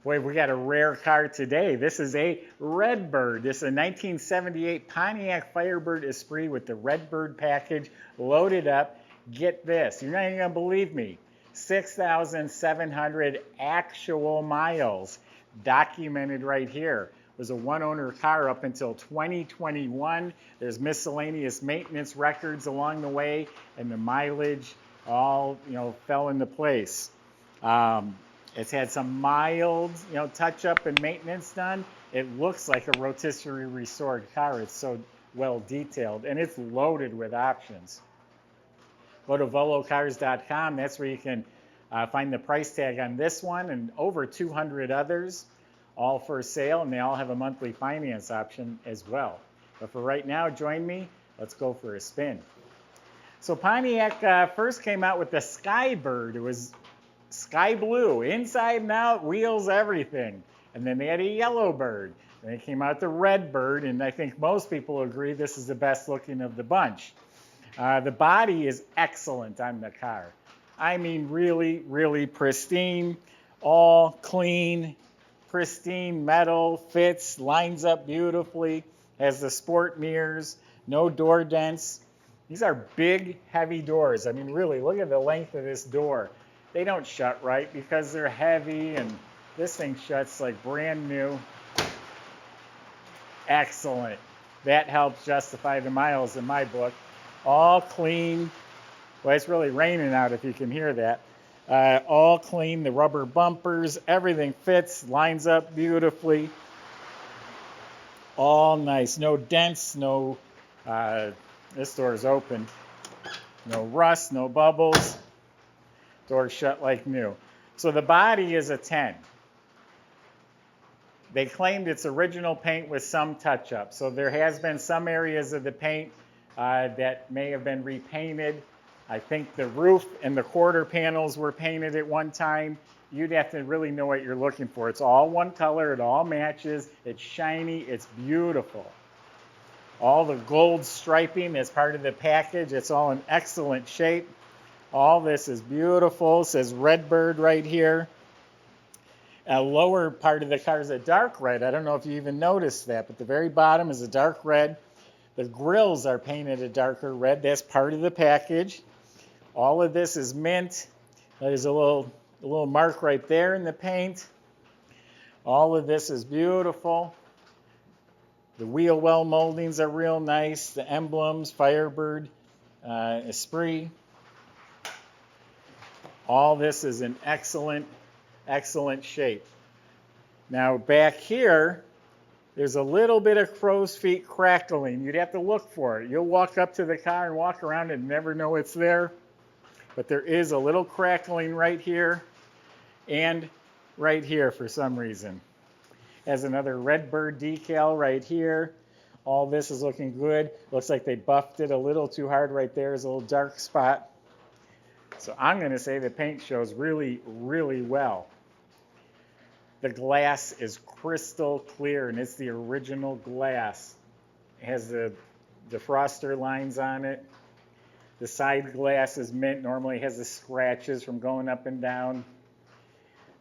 Boy, we got a rare car today. This is a Redbird. This is a 1978 Pontiac Firebird Esprit with the Redbird package loaded up. Get this, you're not even gonna believe me. 6,700 actual miles documented right here. It was a one-owner car up until 2021. There's miscellaneous maintenance records along the way, and the mileage all fell into place. It's had some mild, touch-up and maintenance done. It looks like a rotisserie restored car. It's so well detailed, and it's loaded with options. Go to volocars.com. That's where you can find the price tag on this one and over 200 others, all for sale, and they all have a monthly finance option as well. But for right now, join me. Let's go for a spin. So Pontiac first came out with the Skybird. It was sky blue, inside and out, wheels, everything. And then they had a yellow bird. Then they came out the Redbird, and I think most people agree this is the best looking of the bunch. The body is excellent on the car. I mean, really, really pristine, all clean, pristine metal, fits, lines up beautifully, has the sport mirrors, no door dents. These are big, heavy doors. I mean, really, look at the length of this door. They don't shut right because they're heavy, and this thing shuts like brand new. Excellent. That helps justify the miles in my book. All clean. Well, it's really raining out if you can hear that. All clean, the rubber bumpers, everything fits, lines up beautifully. All nice. No dents, no, this door is open. No rust, no bubbles. Door shut like new. So the body is a 10. They claimed it's original paint with some touch-up. So there has been some areas of the paint that may have been repainted. I think the roof and the quarter panels were painted at one time. You'd have to really know what you're looking for. It's all one color. It all matches. It's shiny. It's beautiful. All the gold striping as part of the package. It's all in excellent shape. All this is beautiful. It says Redbird right here. A lower part of the car is a dark red. I don't know if you even noticed that, but the very bottom is a dark red. The grills are painted a darker red. That's part of the package. All of this is mint. There's a little mark right there in the paint. All of this is beautiful. The wheel well moldings are real nice. The emblems, Firebird Esprit. All this is in excellent, excellent shape. Now back here, there's a little bit of crow's feet crackling. You'd have to look for it. You'll walk up to the car and walk around and never know it's there. But there is a little crackling right here and right here for some reason. Has another Redbird decal right here. All this is looking good. Looks like they buffed it a little too hard right there. There's a little dark spot. So I'm going to say the paint shows really, really well. The glass is crystal clear, and it's the original glass. It has the defroster lines on it. The side glass is mint. Normally it has the scratches from going up and down.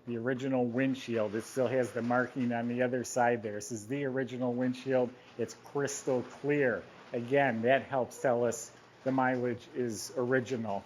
The original windshield, it still has the marking on the other side there. This is the original windshield. It's crystal clear. Again, that helps tell us the mileage is original.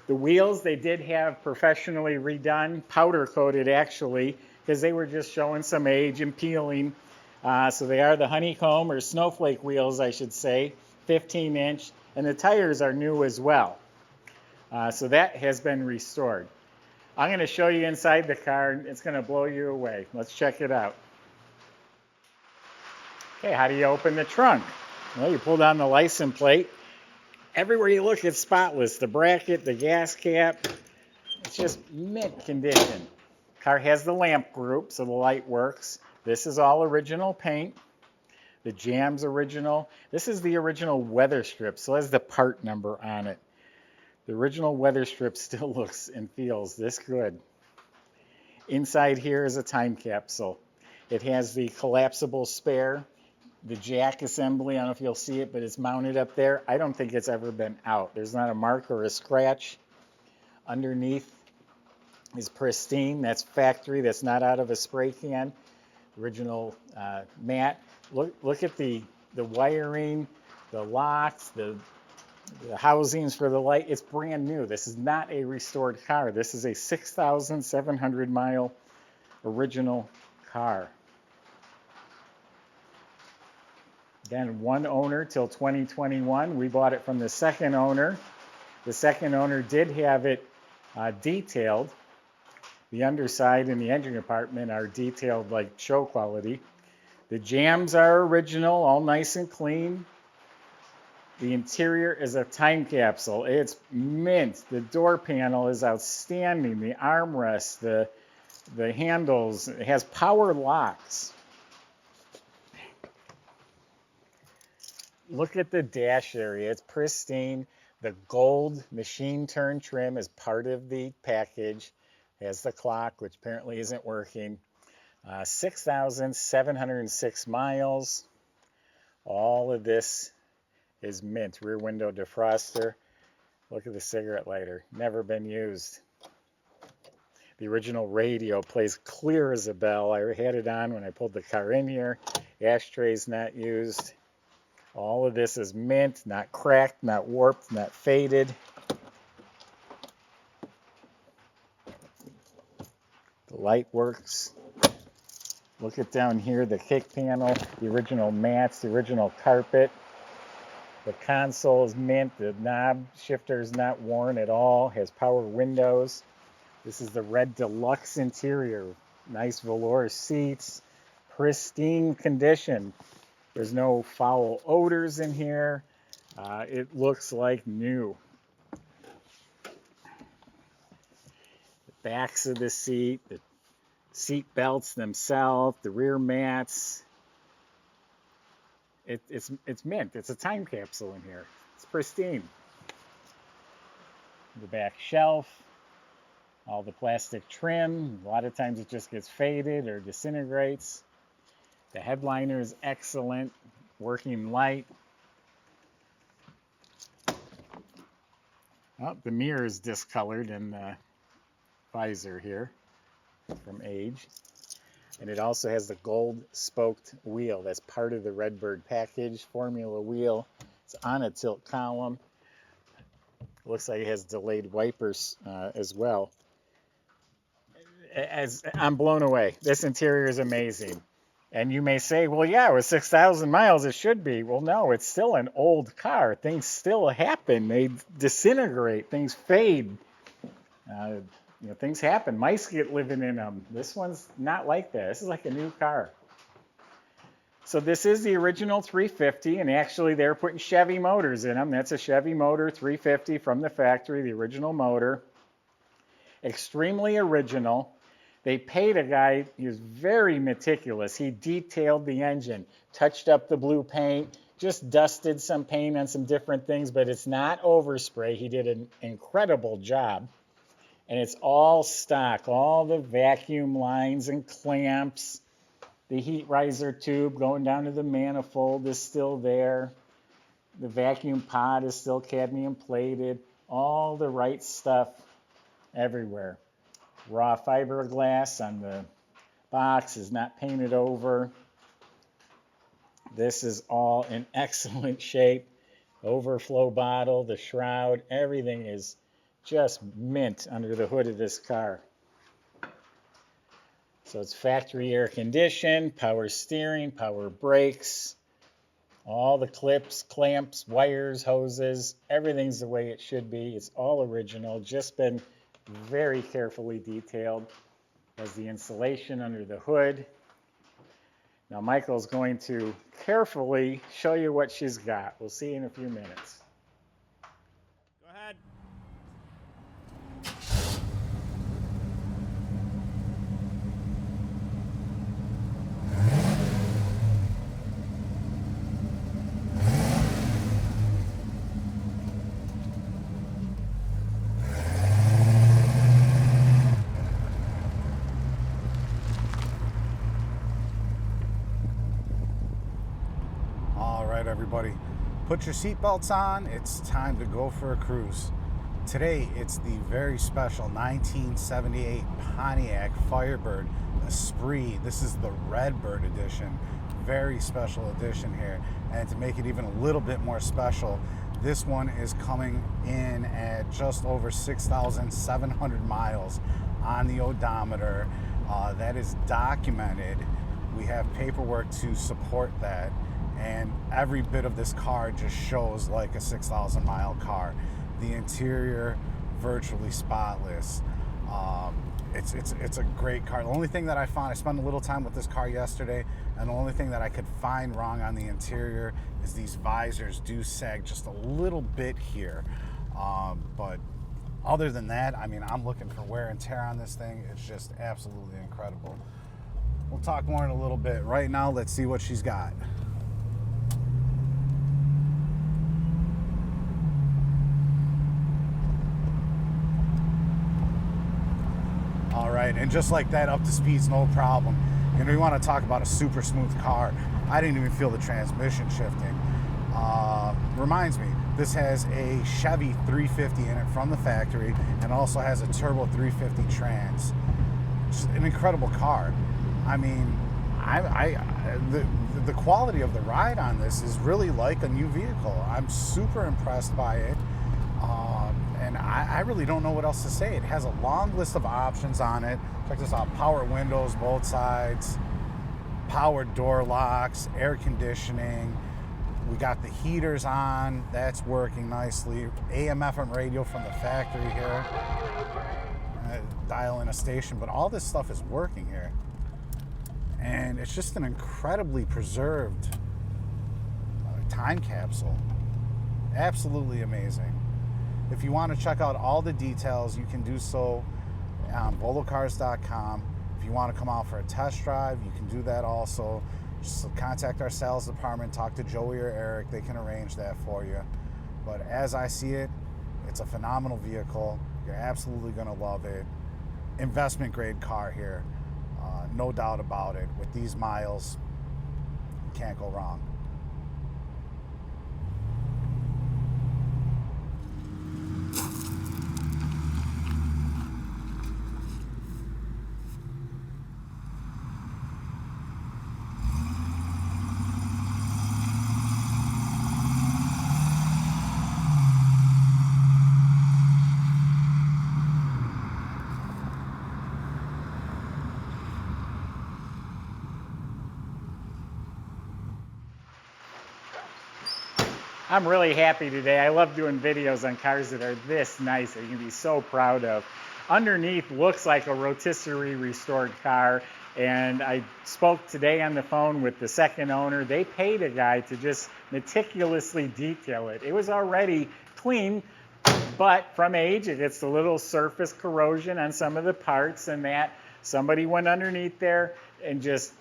The wheels, they did have professionally redone, powder coated actually, because they were just showing some age and peeling. So they are the honeycomb or snowflake wheels, I should say, 15-inch, and the tires are new as well. So that has been restored. I'm going to show you inside the car, and it's going to blow you away. Let's check it out. Okay, how do you open the trunk? Well, you pull down the license plate. Everywhere you look, it's spotless. The bracket, the gas cap, it's just mint condition. Car has the lamp group, so the light works. This is all original paint. The jam's original. This is the original weather strip, so it has the part number on it. The original weather strip still looks and feels this good. Inside here is a time capsule. It has the collapsible spare. The jack assembly, I don't know if you'll see it, but it's mounted up there. I don't think it's ever been out. There's not a mark or a scratch underneath. is pristine. That's factory. That's not out of a spray can. Original mat. Look at the wiring, the locks, the housings for the light. It's brand new. This is not a restored car. This is a 6,700 mile original car. Then one owner till 2021. We bought it from the second owner. The second owner did have it detailed. The underside and the engine compartment are detailed like show quality. The jams are original, all nice and clean. The interior is a time capsule. It's mint. The door panel is outstanding. The armrest, the handles, it has power locks. Look at the dash area. It's pristine. The gold machine turn trim is part of the package. It has the clock, which apparently isn't working. 6,706 miles. All of this is mint. Rear window defroster. Look at the cigarette lighter. Never been used. The original radio plays clear as a bell. I had it on when I pulled the car in here. Ashtray's not used. All of this is mint, not cracked, not warped, not faded. The light works. Look at down here, the kick panel, the original mats, the original carpet. The console is mint. The knob shifter is not worn at all. Has power windows. This is the red deluxe interior. Nice velour seats. Pristine condition. There's no foul odors in here. It looks like new. The backs of the seat, the seat belts themselves, the rear mats. It's mint. It's a time capsule in here. It's pristine. The back shelf, all the plastic trim. A lot of times it just gets faded or disintegrates. The headliner is excellent, working light. Oh, the mirror is discolored in the visor here from age. And it also has the gold spoked wheel. That's part of the Redbird package, formula wheel. It's on a tilt column. It looks like it has delayed wipers as well. I'm blown away. This interior is amazing. And you may say, well, yeah, with 6,000 miles, it should be. Well, no, it's still an old car. Things still happen. They disintegrate. Things fade. Things happen. Mice get living in them. This one's not like that. This is like a new car. So this is the original 350, and actually they're putting Chevy motors in them. That's a Chevy motor 350 from the factory, the original motor. Extremely original. They paid a guy, he was very meticulous. He detailed the engine, touched up the blue paint, just dusted some paint on some different things, but it's not overspray. He did an incredible job. And it's all stock, all the vacuum lines and clamps. The heat riser tube going down to the manifold is still there. The vacuum pod is still cadmium plated. All the right stuff everywhere. Raw fiberglass on the box is not painted over. This is all in excellent shape. Overflow bottle, the shroud, everything is just mint under the hood of this car. So it's factory air conditioned, power steering, power brakes, all the clips, clamps, wires, hoses, everything's the way it should be. It's all original, just been very carefully detailed. Has the insulation under the hood. Now Michael's going to carefully show you what she's got. We'll see in a few minutes. Go ahead. All right, everybody, put your seatbelts on. It's time to go for a cruise. Today, it's the very special 1978 Pontiac Firebird Esprit. This is the Redbird edition. Very special edition here. And to make it even a little bit more special, this one is coming in at just over 6,700 miles on the odometer. That is documented. We have paperwork to support that. And every bit of this car just shows like a 6,000 mile car. The interior virtually spotless. It's a great car. The only thing that I found, I spent a little time with this car yesterday, and the only thing that I could find wrong on the interior is these visors do sag just a little bit here. But other than that, I mean, I'm looking for wear and tear on this thing. It's just absolutely incredible. We'll talk more in a little bit. Right now, let's see what she's got. All right, and just like that, up to speed's no problem. You know, you want to talk about a super smooth car. I didn't even feel the transmission shifting. Reminds me, this has a Chevy 350 in it from the factory, and also has a turbo 350 trans. Just an incredible car. I mean, the quality of the ride on this is really like a new vehicle. I'm super impressed by it. And I really don't know what else to say. It has a long list of options on it. Check this out: power windows, both sides, power door locks, air conditioning. We got the heaters on, that's working nicely. AM/FM radio from the factory here. Dial in a station, but all this stuff is working here. And it's just an incredibly preserved time capsule. Absolutely amazing. If you want to check out all the details, you can do so on volocars.com. If you want to come out for a test drive, you can do that also. Just contact our sales department, talk to Joey or Eric. They can arrange that for you. But as I see it, it's a phenomenal vehicle. You're absolutely going to love it. Investment grade car here. No doubt about it. With these miles, you can't go wrong. I'm really happy today. I love doing videos on cars that are this nice that you can be so proud of. Underneath looks like a rotisserie restored car, and I spoke today on the phone with the second owner. They paid a guy to just meticulously detail it. It was already clean, but from age it gets a little surface corrosion on some of the parts, and that somebody went underneath there and just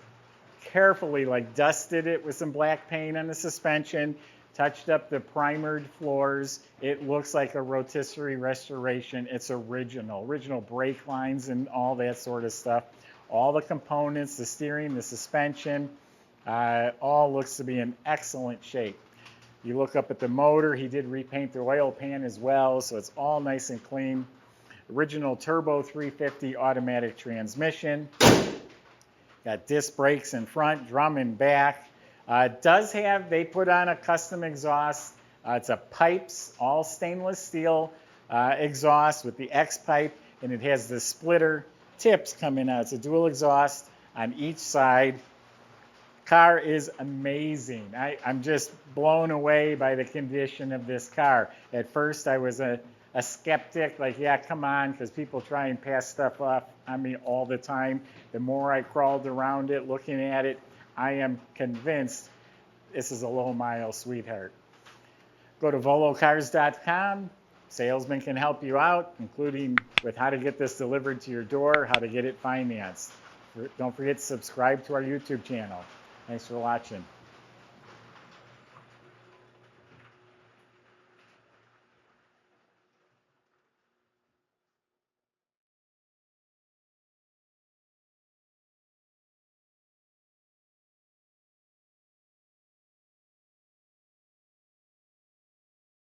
carefully like dusted it with some black paint on the suspension, touched up the primered floors. It looks like a rotisserie restoration. It's original brake lines and all that sort of stuff. All the components, the steering, the suspension, all looks to be in excellent shape. You look up at the motor, he did repaint the oil pan as well, so it's all nice and clean. Original turbo 350 automatic transmission. Got disc brakes in front, drum in back. They put on a custom exhaust. It's a pipes, all stainless steel exhaust with the X pipe, and it has the splitter tips coming out. It's a dual exhaust on each side. Car is amazing. I'm just blown away by the condition of this car. At first I was a skeptic, like, yeah, come on, because people try and pass stuff off on me all the time. The more I crawled around it, looking at it, I am convinced this is a low-mile sweetheart. Go to volocars.com. Salesmen can help you out, including with how to get this delivered to your door, how to get it financed. Don't forget to subscribe to our YouTube channel. Thanks for watching.